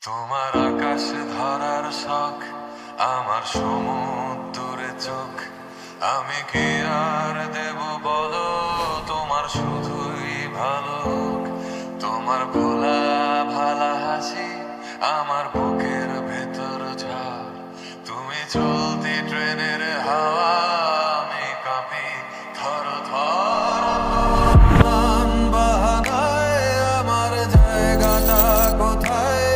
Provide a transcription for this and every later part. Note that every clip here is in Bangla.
তোমার আকাশ ধরার শখ, আমার সমুদ্রে চোখ। আমি কি আর দেব বলো, তোমার শুধুই ভালো হোক। তোমার ভোলা ভালা হাসি আমার বুকের ভেতর ঝড়। তুমি চলতি ট্রেনের হাওয়া, আমি কাঁপি থর থর। বাহানায় আমার জায়গাটা কোথায়,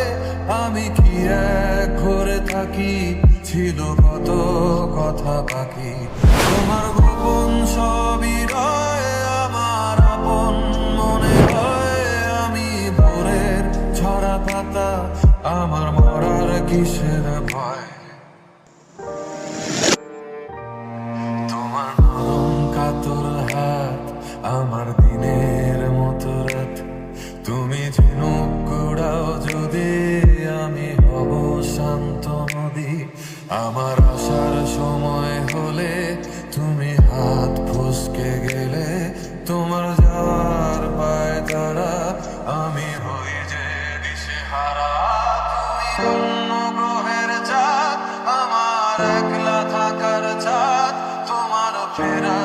আমি কি এক ঘরে থাকি, ছিল কত কথা বাকি। তোমার গোপন সবই রয়, আমার আপন মনে হয়। আমি ভোরের ছড়া পাতা, আমার মরার কিসের ভয়। তোমার নরম কাতর হাত, আমার দিনের মতো রাত। তুমি ঝিনুক কুড়াও যদি, আমি হব শান্ত নদী। আমার আসার সময় হলে তুমি হাত ফসকে গেলে, তোমার যাওয়ার পায় তারা, আমি হই যে দিশেহারা। তুমি অন্য গ্রহের চাঁদ, আমার একলা থাকার চাঁদ। তোমার ফেরা